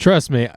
Trust me,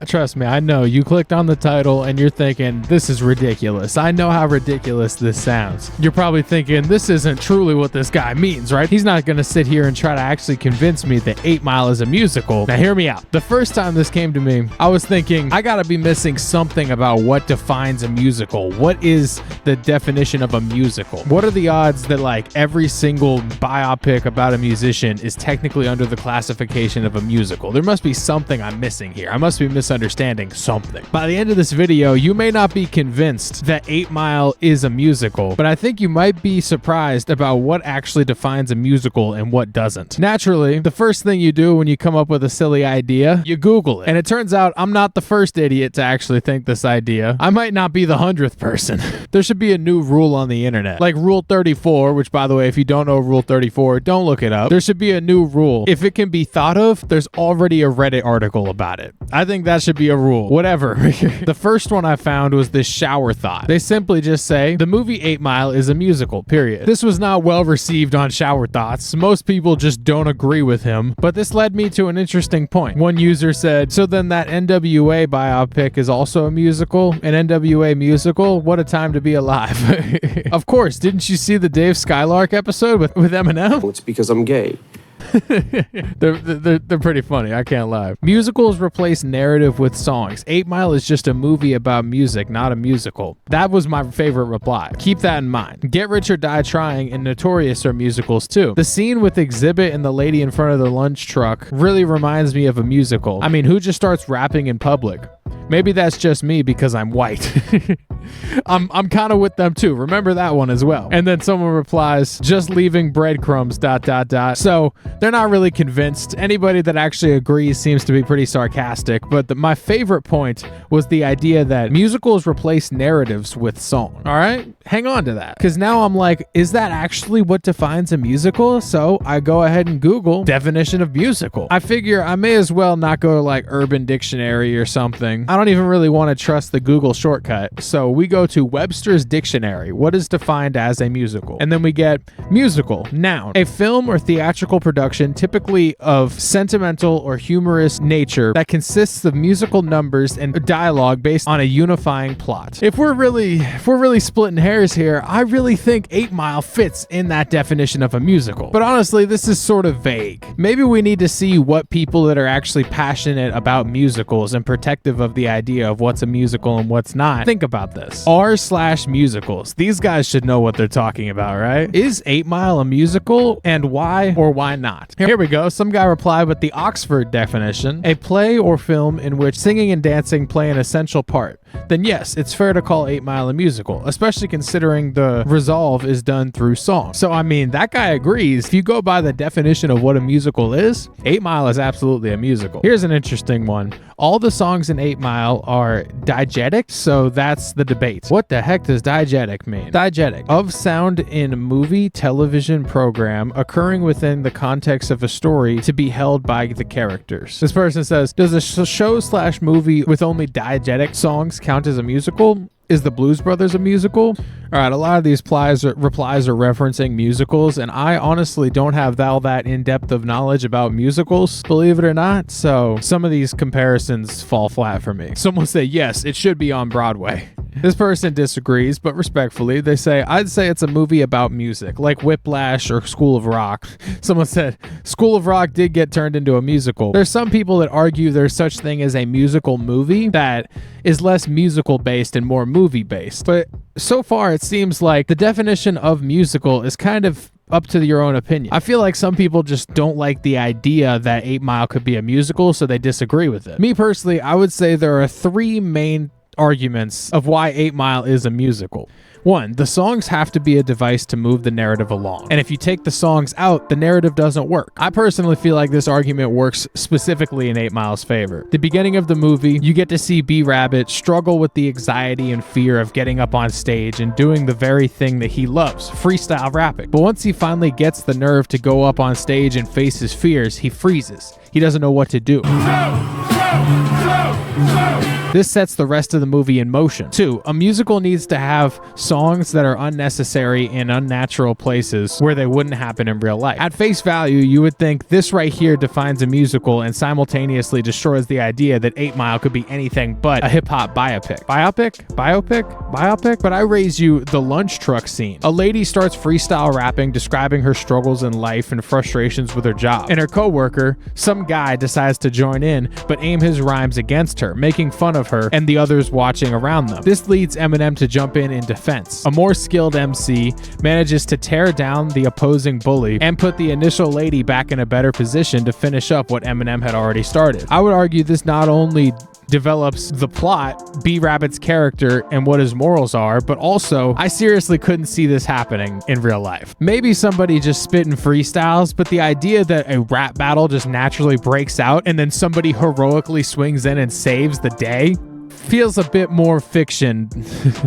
I know. You clicked on the title and you're thinking, this is ridiculous. I know how ridiculous this sounds. You're probably thinking, this isn't truly what this guy means, right? He's not going to sit here and try to actually convince me that 8 Mile is a musical. Now hear me out. The first time this came to me, I was thinking, I gotta be missing something about what defines a musical. What is the definition of a musical? What are the odds that like every single biopic about a musician is technically under the classification of a musical? There must be something I'm missing here. I must be misunderstanding something. By the end of this video, you may not be convinced that 8 Mile is a musical, but I think you might be surprised about what actually defines a musical and what doesn't. Naturally, the first thing you do when you come up with a silly idea, you Google it. And it turns out I'm not the first idiot to actually think this idea. I might not be the 100th person. There should be a new rule on the internet. Like Rule 34, which by the way, if you don't know Rule 34, don't look it up. There should be a new rule. If it can be thought of, there's already a Reddit article about it. I think that should be a rule. Whatever. The first one I found was this shower thought. They simply just say, the movie 8 Mile is a musical, period. This was not well received on Shower Thoughts. Most people just don't agree with him, but this led me to an interesting point. One user said, so then that NWA biopic is also a musical? An NWA musical? What a time to be alive. Of course, didn't you see the Dave Skylark episode with Eminem? It's because I'm gay. They're pretty funny, I can't lie. Musicals replace narrative with songs. 8 Mile is just a movie about music, not a musical. That was my favorite reply. Keep that in mind. Get Rich or Die Trying and Notorious are musicals too. The scene with Exhibit and the lady in front of the lunch truck really reminds me of a musical. I mean, who just starts rapping in public? Maybe that's just me because I'm white. I'm kind of with them too. Remember that one as well. And then someone replies, just leaving breadcrumbs, ... So they're not really convinced. Anybody that actually agrees seems to be pretty sarcastic. But my favorite point was the idea that musicals replace narratives with song. All right? Hang on to that. Because now I'm like, is that actually what defines a musical? So I go ahead and Google definition of musical. I figure I may as well not go to like Urban Dictionary or something. I don't even really want to trust the Google shortcut. So we go to Webster's Dictionary. What is defined as a musical? And then we get musical, noun, a film or theatrical production typically of sentimental or humorous nature that consists of musical numbers and dialogue based on a unifying plot. If we're really splitting hairs here, I really think 8 Mile fits in that definition of a musical. But honestly, this is sort of vague. Maybe we need to see what people that are actually passionate about musicals and protective of the idea of what's a musical and what's not think about this. r/musicals. These guys should know what they're talking about, right? Is 8 Mile a musical, and why or why not? Here we go. Some guy replied with the Oxford definition: a play or film in which singing and dancing play an essential part. Then yes, it's fair to call 8 Mile a musical, especially considering the resolve is done through song. So I mean, that guy agrees. If you go by the definition of what a musical is, 8 Mile is absolutely a musical. Here's an interesting one. All the songs in 8 Mile are diegetic, so that's the debate. What the heck does diegetic mean? Diegetic, of sound in movie, television program occurring within the context of a story to be held by the characters. This person says, does a show/movie with only diegetic songs count as a musical? Is the Blues Brothers a musical? All right, a lot of these replies are referencing musicals, and I honestly don't have all that in-depth of knowledge about musicals, believe it or not, so some of these comparisons fall flat for me. Someone say, yes, it should be on Broadway. This person disagrees, but respectfully, they say, I'd say it's a movie about music, like Whiplash or School of Rock. Someone said, School of Rock did get turned into a musical. There's some people that argue there's such thing as a musical movie that is less musical-based and more movie-based. But so far, it seems like the definition of musical is kind of up to your own opinion. I feel like some people just don't like the idea that 8 Mile could be a musical, so they disagree with it. Me personally, I would say there are 3 main arguments of why 8 Mile is a musical. 1, the songs have to be a device to move the narrative along. And if you take the songs out, the narrative doesn't work. I personally feel like this argument works specifically in 8 Mile's favor. The beginning of the movie, you get to see B-Rabbit struggle with the anxiety and fear of getting up on stage and doing the very thing that he loves, freestyle rapping. But once he finally gets the nerve to go up on stage and face his fears, he freezes. He doesn't know what to do. This sets the rest of the movie in motion. 2. A musical needs to have songs that are unnecessary in unnatural places where they wouldn't happen in real life. At face value, you would think this right here defines a musical and simultaneously destroys the idea that 8 Mile could be anything but a hip-hop biopic. Biopic? But I raise you the lunch truck scene. A lady starts freestyle rapping, describing her struggles in life and frustrations with her job. And her coworker, some guy, decides to join in, but aim his rhymes against her, making fun of her and the others watching around them. This leads Eminem to jump in defense. A more skilled MC manages to tear down the opposing bully and put the initial lady back in a better position to finish up what Eminem had already started. I would argue this not only develops the plot, B-Rabbit's character, and what his morals are, but also I seriously couldn't see this happening in real life. Maybe somebody just spitting freestyles, but the idea that a rap battle just naturally breaks out and then somebody heroically swings in and saves the day feels a bit more fiction.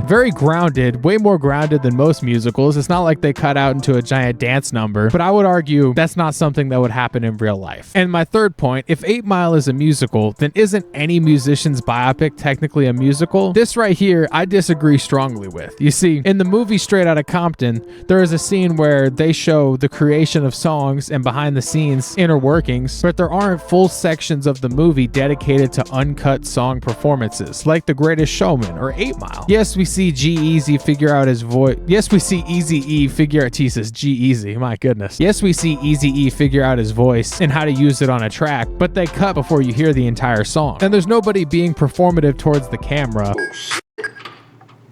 Very grounded, way more grounded than most musicals. It's not like they cut out into a giant dance number, but I would argue that's not something that would happen in real life. And my third point, if 8 Mile is a musical, then isn't any musician's biopic technically a musical? This right here, I disagree strongly with. You see, in the movie Straight Outta Compton, there is a scene where they show the creation of songs and behind the scenes inner workings, but there aren't full sections of the movie dedicated to uncut song performances, like The Greatest Showman or 8 Mile. Yes, we see G-Eazy figure out his voice. Yes, we see Eazy-E figure out Jesus, G-Eazy, my goodness. Yes, we see Eazy-E figure out his voice and how to use it on a track, but they cut before you hear the entire song. And there's nobody being performative towards the camera.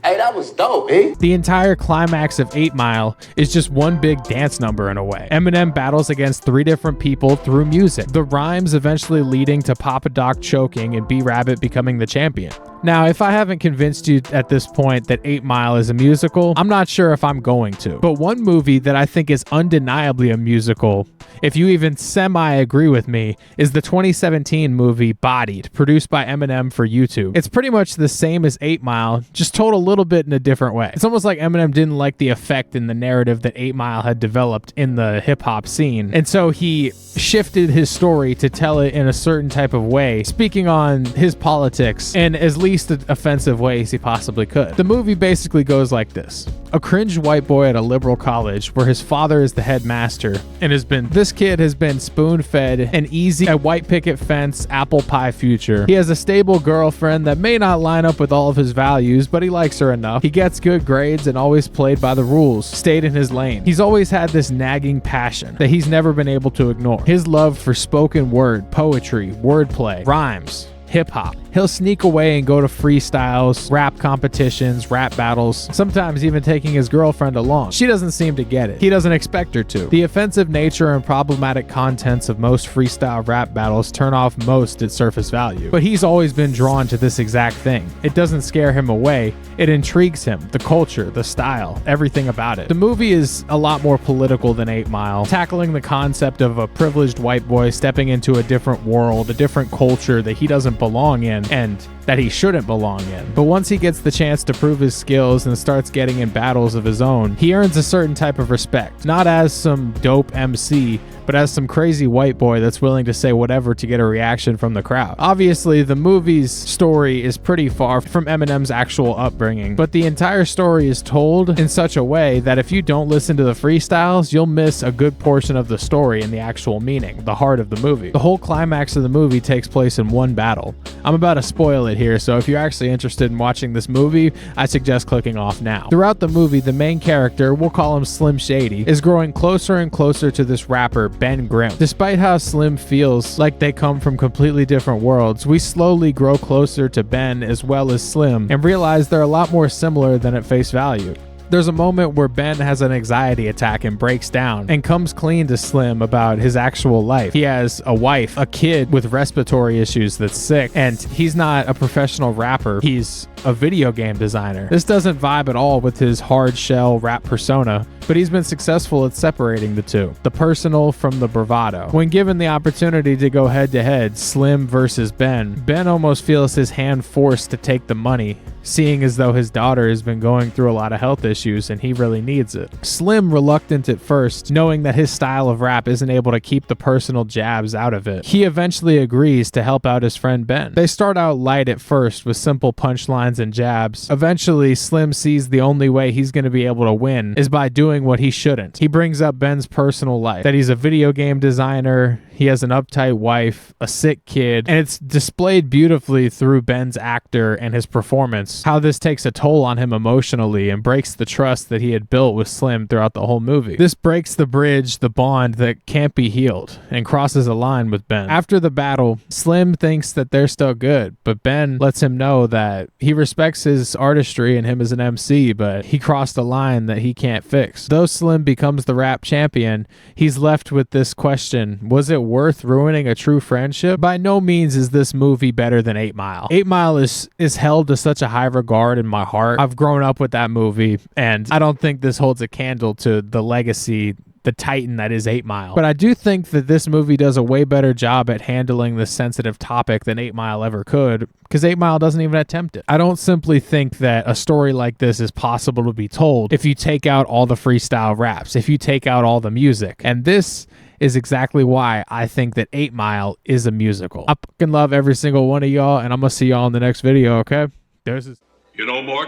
Hey, that was dope, eh? The entire climax of 8 Mile is just one big dance number in a way. Eminem battles against 3 different people through music, the rhymes eventually leading to Papa Doc choking and B-Rabbit becoming the champion. Now, if I haven't convinced you at this point that 8 Mile is a musical, I'm not sure if I'm going to. But one movie that I think is undeniably a musical, if you even semi-agree with me, is the 2017 movie Bodied, produced by Eminem for YouTube. It's pretty much the same as 8 Mile, just told a little bit in a different way. It's almost like Eminem didn't like the effect and the narrative that 8 Mile had developed in the hip-hop scene, and so he shifted his story to tell it in a certain type of way, speaking on his politics in as least offensive ways he possibly could. The movie basically goes like this. A cringe white boy at a liberal college where his father is the headmaster and this kid has been spoon-fed an easy, a white picket fence, apple pie future. He has a stable girlfriend that may not line up with all of his values, but he likes her enough. He gets good grades and always played by the rules, stayed in his lane. He's always had this nagging passion that he's never been able to ignore. His love for spoken word, poetry, wordplay, rhymes, hip-hop. He'll sneak away and go to freestyles, rap competitions, rap battles, sometimes even taking his girlfriend along. She doesn't seem to get it. He doesn't expect her to. The offensive nature and problematic contents of most freestyle rap battles turn off most at surface value. But he's always been drawn to this exact thing. It doesn't scare him away. It intrigues him. The culture, the style, everything about it. The movie is a lot more political than 8 Mile, tackling the concept of a privileged white boy stepping into a different world, a different culture that he doesn't belong in, and that he shouldn't belong in. But once he gets the chance to prove his skills and starts getting in battles of his own, he earns a certain type of respect. Not as some dope MC, but as some crazy white boy that's willing to say whatever to get a reaction from the crowd. Obviously, the movie's story is pretty far from Eminem's actual upbringing, but the entire story is told in such a way that if you don't listen to the freestyles, you'll miss a good portion of the story and the actual meaning, the heart of the movie. The whole climax of the movie takes place in one battle. I'm about to spoil it here, so if you're actually interested in watching this movie, I suggest clicking off now. Throughout the movie, the main character, we'll call him Slim Shady, is growing closer and closer to this rapper, Ben Grimm. Despite how Slim feels like they come from completely different worlds, we slowly grow closer to Ben as well as Slim and realize they're a lot more similar than at face value. There's a moment where Ben has an anxiety attack and breaks down and comes clean to Slim about his actual life. He has a wife, a kid with respiratory issues that's sick, and he's not a professional rapper. He's a video game designer. This doesn't vibe at all with his hard shell rap persona, but he's been successful at separating the two, the personal from the bravado. When given the opportunity to go head-to-head, Slim versus Ben almost feels his hand forced to take the money, seeing as though his daughter has been going through a lot of health issues and he really needs it. Slim reluctant at first, knowing that his style of rap isn't able to keep the personal jabs out of it. He eventually agrees to help out his friend Ben. They start out light at first with simple punchlines and jabs. Eventually, Slim sees the only way he's going to be able to win is by doing what he shouldn't. He brings up Ben's personal life, that he's a video game designer, he has an uptight wife, a sick kid, and it's displayed beautifully through Ben's actor and his performance, how this takes a toll on him emotionally and breaks the trust that he had built with Slim throughout the whole movie. This breaks the bridge, the bond that can't be healed, and crosses a line with Ben. After the battle, Slim thinks that they're still good, but Ben lets him know that he respects his artistry and him as an MC, but he crossed a line that he can't fix. Though Slim becomes the rap champion, he's left with this question: was it worth ruining a true friendship? By no means is this movie better than 8 Mile. 8 Mile is held to such a high regard in my heart. I've grown up with that movie, and I don't think this holds a candle to the legacy, the titan that is 8 Mile. But I do think that this movie does a way better job at handling this sensitive topic than 8 Mile ever could, because 8 Mile doesn't even attempt it. I don't simply think that a story like this is possible to be told if you take out all the freestyle raps, if you take out all the music. And this is exactly why I think that 8 Mile is a musical. I fucking love every single one of y'all, and I'm gonna see y'all in the next video, okay? There's this. You know, Mort,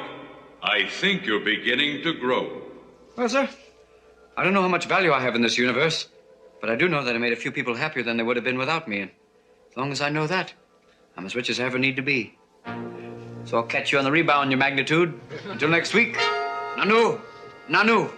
I think you're beginning to grow. Well, sir, I don't know how much value I have in this universe, but I do know that I made a few people happier than they would have been without me. And as long as I know that, I'm as rich as I ever need to be. So I'll catch you on the rebound, your magnitude. Until next week, Nanu, Nanu.